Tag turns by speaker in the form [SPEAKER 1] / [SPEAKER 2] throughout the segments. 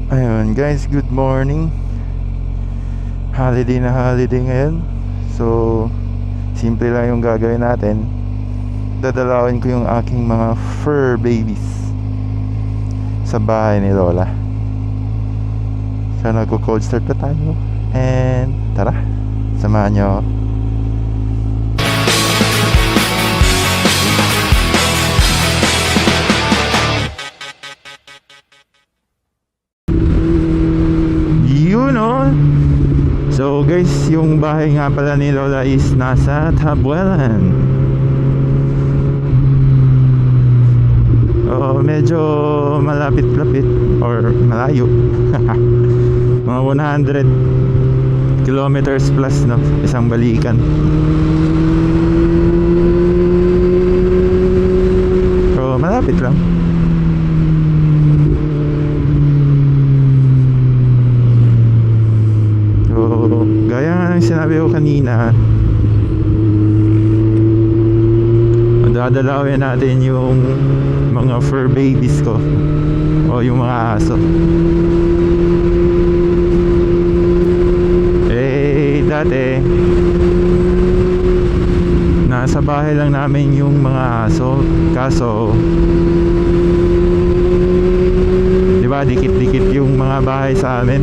[SPEAKER 1] Ayun guys, good morning. Holiday na holiday ngayon. So, simple lang yung gagawin natin. Dadalawin ko yung aking mga fur babies sa bahay ni Lola. So, nagko-cold start na tayo. And tara, samahan nyo ako. So guys, yung bahay nga pala ni Lola is nasa Tabuelan. Medyo malapit-lapit or malayo. Mga 100 kilometers plus, no? Isang balikan. So malapit lang. Gaya nga ng sinabi ko kanina, dadalawin natin yung mga fur babies ko o yung mga aso. Dati nasa bahay lang namin yung mga aso, kaso diba dikit-dikit yung mga bahay sa amin.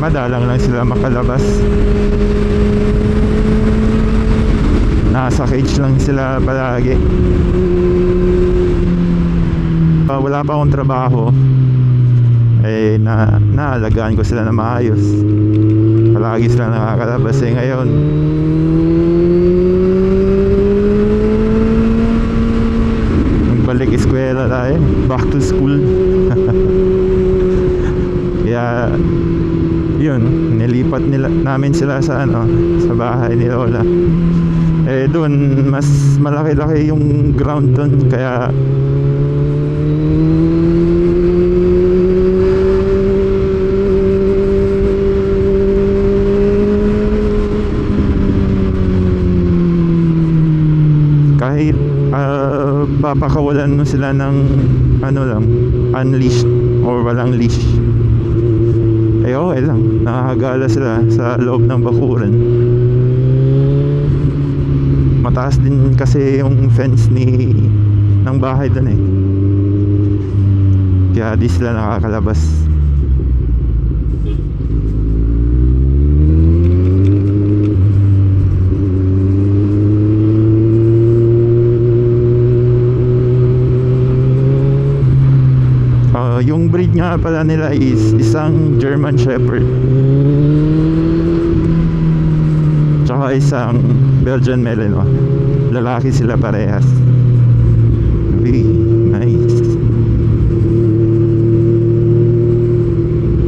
[SPEAKER 1] Madalang lang sila makalabas. Nasa cage lang sila palagi. Wala pa akong trabaho, naalagaan ko sila na maayos. Palagi sila nakakalabas. Ngayon magbalik eskwela tayo, back to school. Kaya yun, nilipat namin sila sa sa bahay ni Lola. Doon mas malaki-laki yung ground doon, kaya kahit papakawalan mo sila ng lang, unleashed or walang leash, okay lang, nakakagala sila sa loob ng bakuran. Mataas din kasi yung fence ng bahay doon kaya di sila nakakalabas. Yung breed nga pala nila is isang German Shepherd tsaka isang Belgian Malinois. Lalaki sila parehas. Very nice.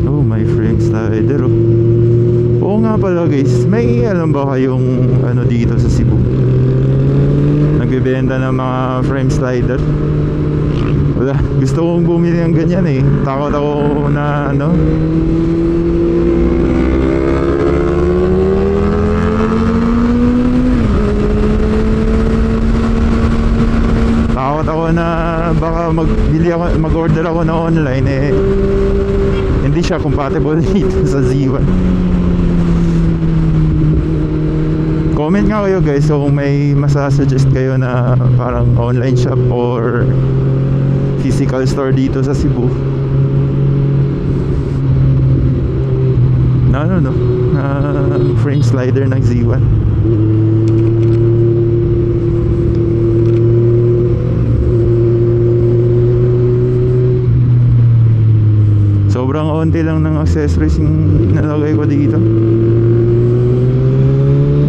[SPEAKER 1] Oh, my frame slider. Oo nga pala guys, may alam ba kayong dito sa Cebu nagbebenta ng mga frame slider? Wala, gusto kong bumili ng ganyan takot ako na takot ako na baka mag-order ako na online hindi siya compatible dito sa Z1. Comment nga kayo guys kung may masasuggest kayo na parang online shop or physical store dito sa Cebu na frame slider ng Z1. Sobrang onti lang ng accessories yung nalagay ko dito.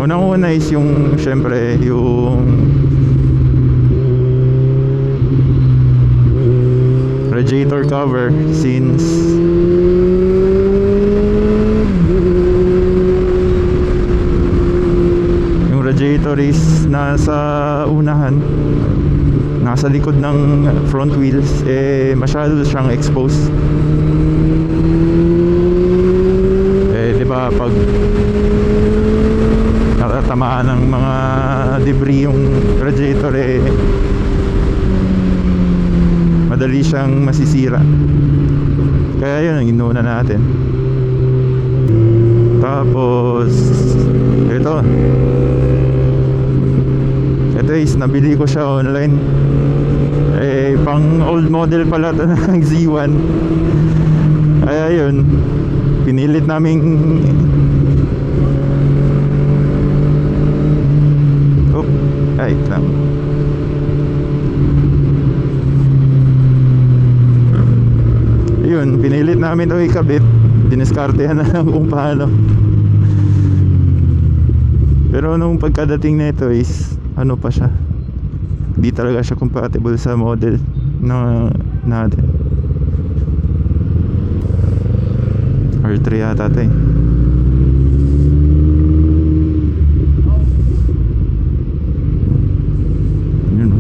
[SPEAKER 1] Unang-una is yung syempre yung radiator cover, since yung radiator is nasa unahan, nasa likod ng front wheels, masyado siyang exposed. Diba pag natatamaan ng mga debris yung radiator, madali siyang masisira. Kaya yun ang inuna natin. Tapos ito is nabili ko siya online. Pang old model pala to ng Z1. Kaya yun, pinilit naming lang. Yun, pinilit namin ito ikabit. Diniskartehan na lang kung paano. Pero nung pagkadating na ito is ano pa siya, di talaga siya compatible sa model na natin. R3 yata ito eh. Yun o.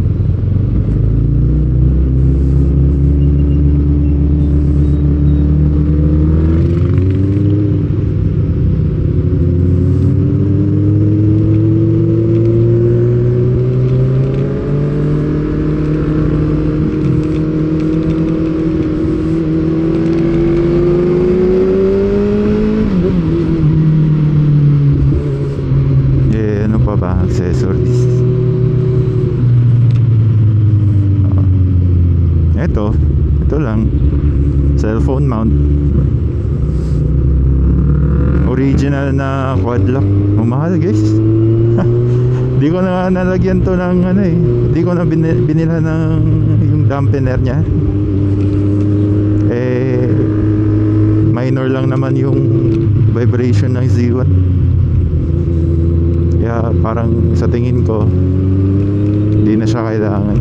[SPEAKER 1] Accessories. Ito lang, cellphone mount, original na quad lock. Mahal guys. Di ko na nalagyan to ng ano eh, di ko na binila ng yung dampener nya. Minor lang naman yung vibration ng Z1. Kaya parang sa tingin ko hindi na siya kailangan.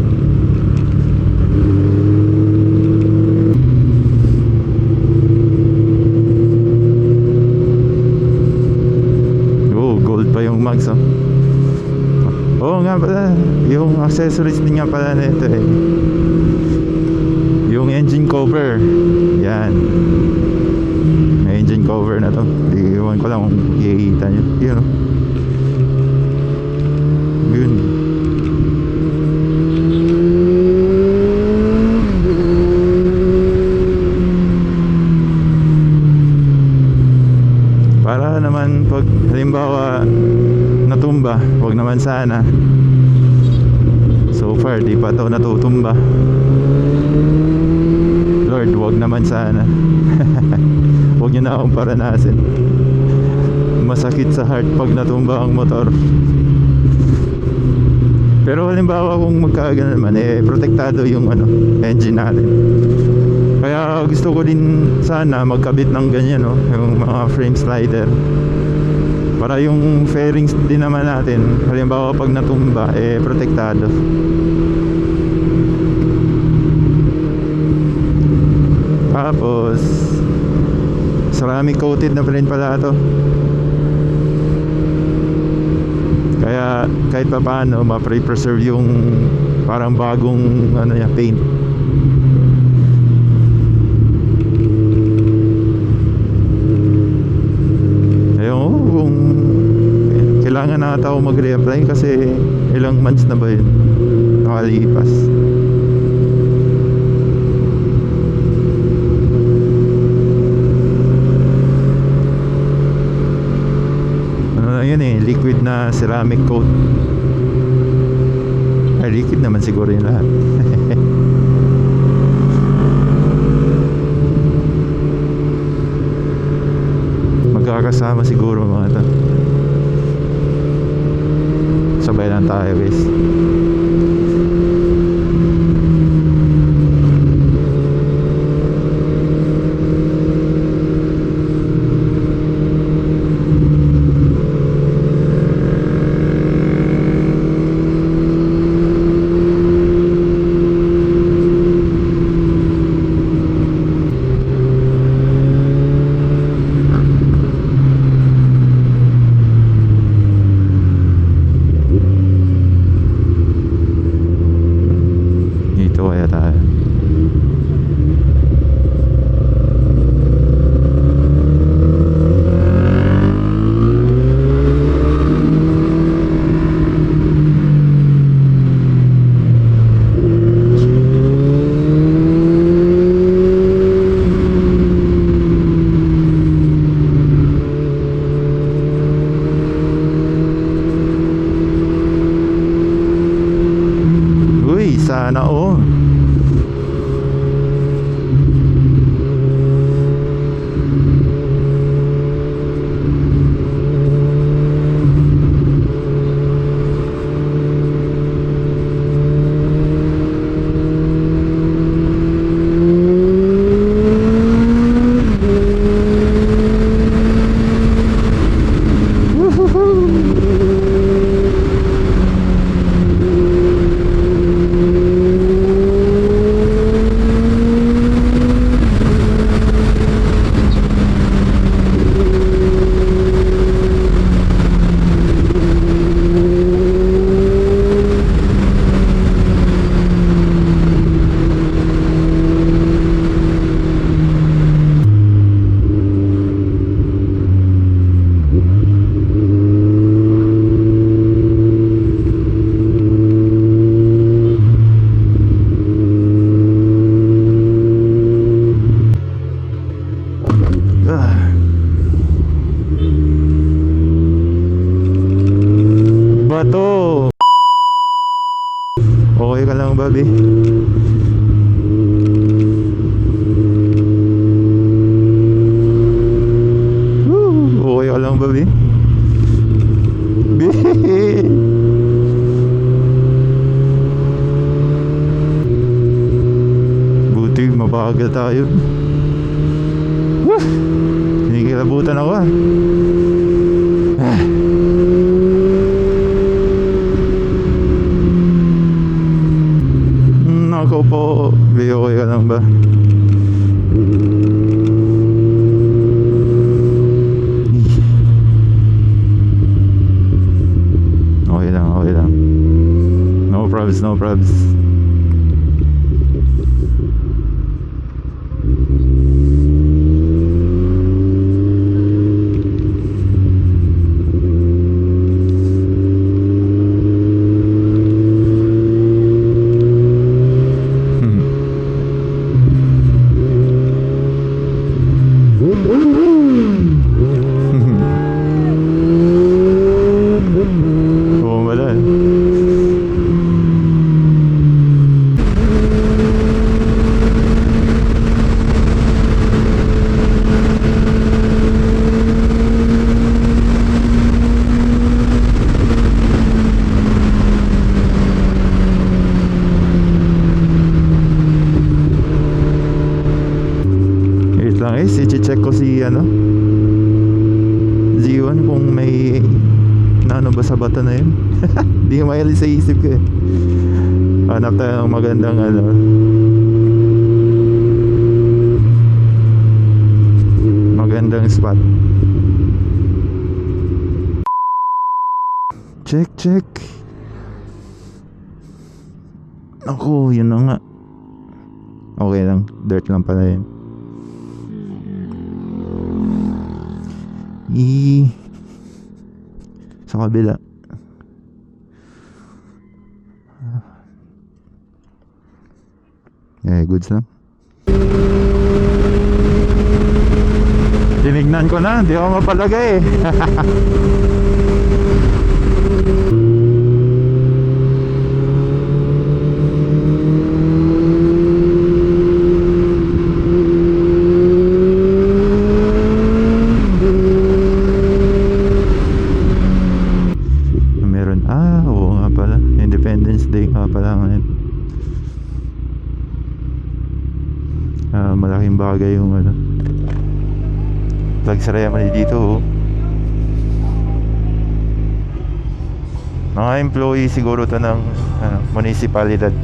[SPEAKER 1] Gold pa yung mags oh. Oo nga pala, yung accessories din nga pala nito eh. Yung engine cover. Yan, may engine cover na to. Iwan ko lang kung ikikita nyo. Yun oh. Yun. Para naman pag halimbawa natumba, wag naman sana. So far di pa to natutumba. Lord, wag naman sana. Wag nyo na akong paranasin. Masakit sa heart pag natumba ang motor. Pero halimbawa kung magkagano naman protektado yung engine natin. Kaya gusto ko din sana magkabit ng ganyan yung mga frame slider. Para yung fairings din naman natin, halimbawa pag natumba protektado. Tapos ceramic coated na rin pala to. Kaya kahit pa paano ma-preserve yung parang bagong paint. Ayun, kung kailangan na ata ako mag-reapply kasi ilang months na ba yun nakalipas. Yun liquid na ceramic coat. Liquid naman siguro yung lahat. Magkakasama siguro mga to. Sabay lang tayo guys. bagal tayo. Woo! Hinikilabutan ako ah. Nako po, video ka lang ba? Okay lang, okay lang. No probs, no probs. Guys, i-check ko si Z1 kung may ano ba sa bata na yun. Hindi ko mailis sa isip ko eh. Hanap tayo ng magandang magandang spot. Check. Ako, yun na nga. Okay lang, dirt lang pala yun. Sa kabila. Goods lang. Tinignan ko na, di ako mapalagay. Oo nga pala, Independence Day nga pala ngayon. Malaking bagay yung flag ceremony dito. Mga employee siguro to ng municipalidad.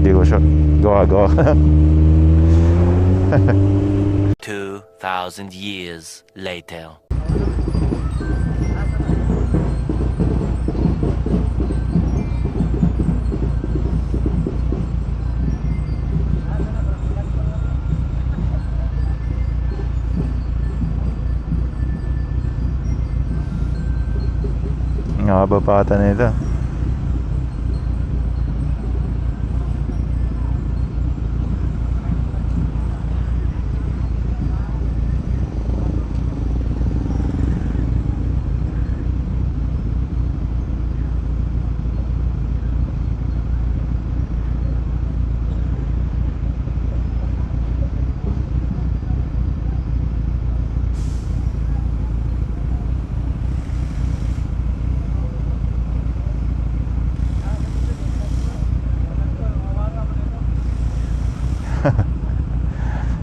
[SPEAKER 1] Di ko sure. Gawa
[SPEAKER 2] 2,000 years later.
[SPEAKER 1] Nakababata na ito.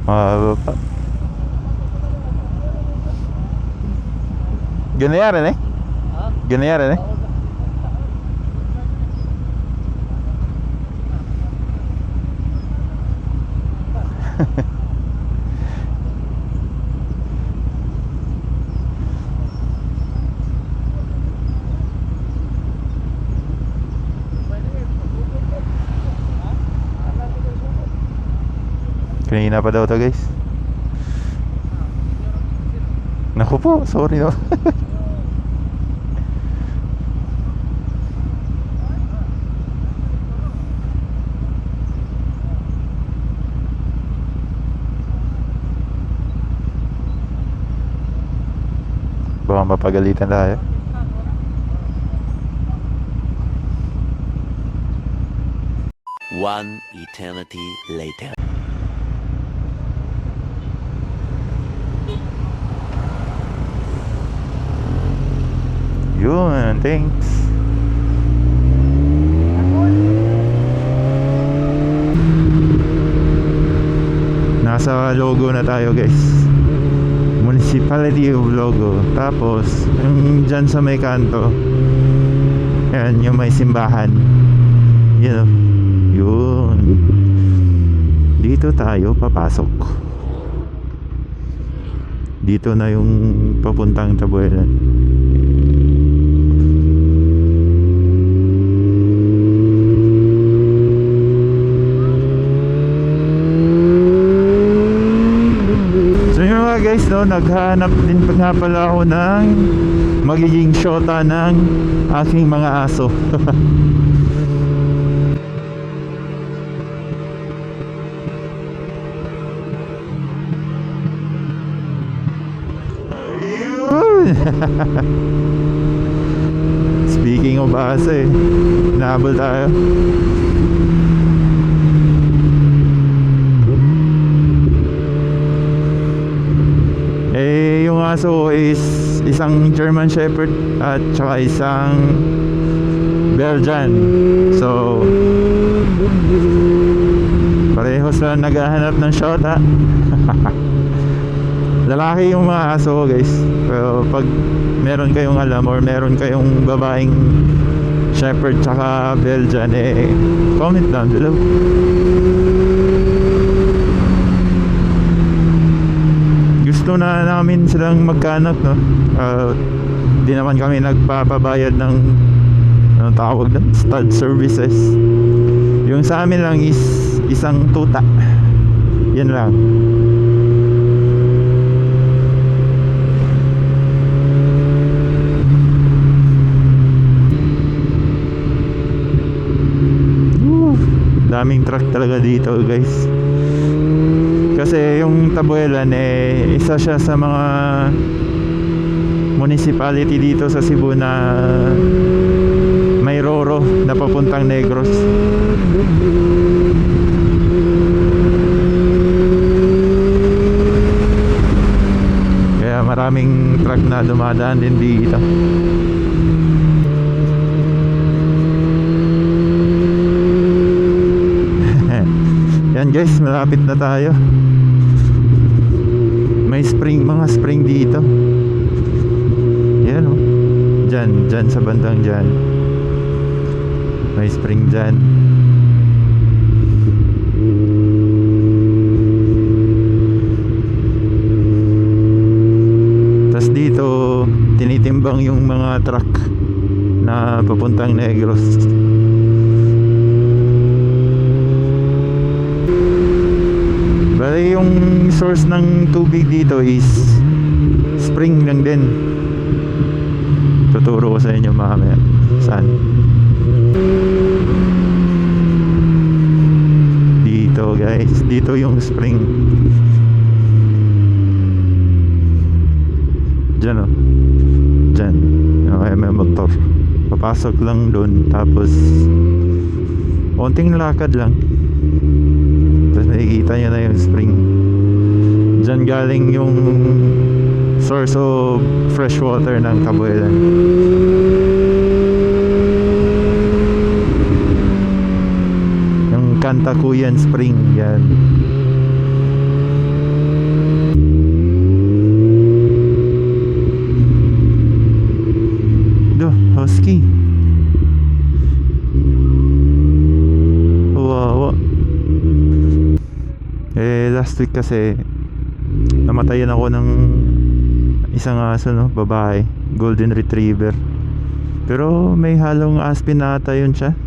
[SPEAKER 1] Mahaba pa. Ganyan eh? Ganyan eh? Kanina pa daw to guys. Naku po, sorry no. Baka mapagalitan tayo.
[SPEAKER 2] One eternity later.
[SPEAKER 1] Yun, thanks. Nasa Logo na tayo guys. Municipality of Logo. Tapos yung dyan sa may kanto, yan yung may simbahan. Yun, yun. Dito tayo papasok. Dito na yung papuntang Tabuelan. So yun mga guys, no, naghanap din pa nga pala ako ng magiging shota ng aking mga aso. Speaking of aso eh, nahabol tayo. Eh, yung aso ko is isang German Shepherd at saka isang Belgian. So parehos na naghahanap ng shota. Lalaki yung mga aso ko guys. Pero pag meron kayong alam or meron kayong babaeng Shepherd tsaka Belgian, eh comment down below. Gusto na namin silang magkanak, no? Di naman kami nagpapabayad ng anong tawag na? Stud services. Yung sa amin lang is isang tuta. Yan lang. Daming truck talaga dito guys. Kasi yung Tabuelan eh isa siya sa mga municipality dito sa Cebu na may Roro na papuntang Negros. Kaya maraming truck na dumadaan din dito. Yan guys, malapit na tayo. May spring, mga spring dito. Yan oh. Dyan sa bandang dyan. May spring dyan. Tas dito tinitimbang yung mga truck na papuntang Negros. Bali yung source ng tubig dito is spring lang din. Tuturo ko sa inyo mamaya saan. Dito guys, dito yung spring. Diyan oh. Diyan. Okay, may motor. Papasok lang doon. Tapos konting lakad lang. Tapos nakikita nyo na yung spring. Diyan galing yung source of fresh water ng Tabuelan. Yung Cantacuyan Spring. Yan. Husky. Wow. Last week kasi namatayan ako ng isang aso, no, babae, golden retriever. Pero may halong aspin na ata yun siya.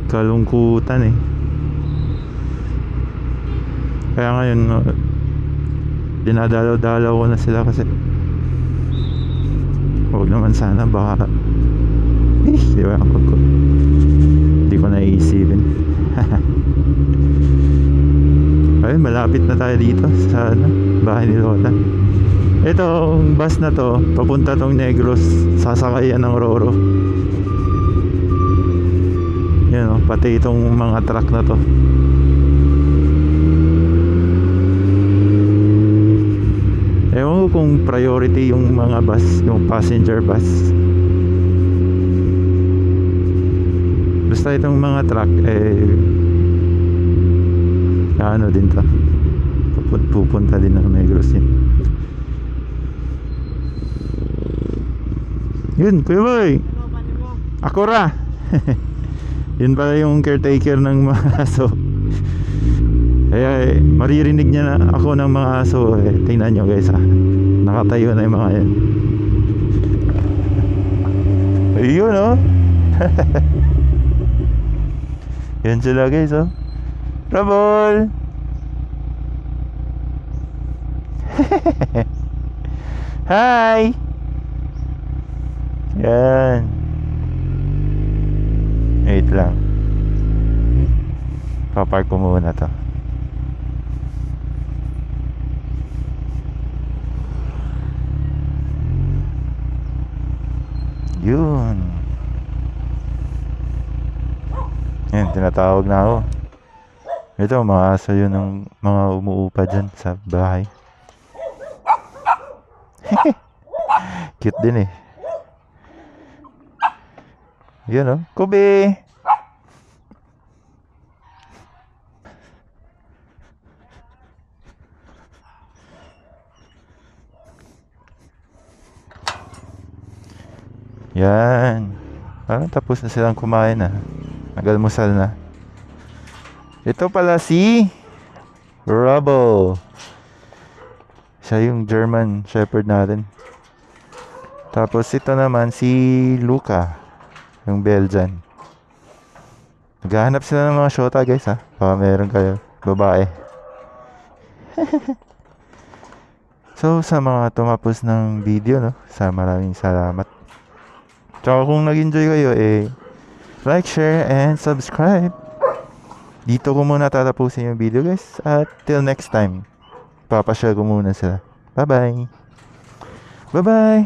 [SPEAKER 1] Kalungkutan eh. Kaya ngayon dinadalaw-dalaw ko na sila kasi huwag naman sana, baka di ba hindi ko naiisipin. Ayun, malapit na tayo dito sa bahay ni Lola. Itong bus na to papunta tong Negros, sasakayan ng Roro. Yan o, pati itong mga truck na to. Ewan ko kung priority yung mga bus, yung passenger bus. Basta itong mga truck ano din to, pupunta din ng Negros yun. Yun, Kuya Boy, ako ra. Yun pala yung caretaker ng mga aso. Kaya maririnig niya na ako ng mga aso. Tingnan nyo guys ha, nakatayo na yung mga yan. Ayun oh. Yan sila guys oh. Trouble. Hi. Yan. Wait lang, papark ko muna to. Yun. Yan, tinatawag na ako. Ito, mga aso yun ng mga umuupa dyan sa bahay. Cute din eh. Yun oh, Kubi. Yan. Parang tapos na silang kumain na. Nagalmusal na. Ito pala si Rubble. Siya yung German Shepherd natin. Tapos ito naman si Luca, yung Belgian. Naghahanap sila ng mga shota guys ha. Baka meron kayo babae. So sa mga tumapos ng video no, maraming salamat. Tsaka kung nag-enjoy kayo like, share, and subscribe. Dito ko muna tatapusin yung video guys. At till next time, papasyal ko muna sila. Bye bye. Bye bye.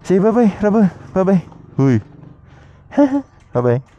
[SPEAKER 1] Say bye bye, Rabo. Bye bye. Huy. Bye bye.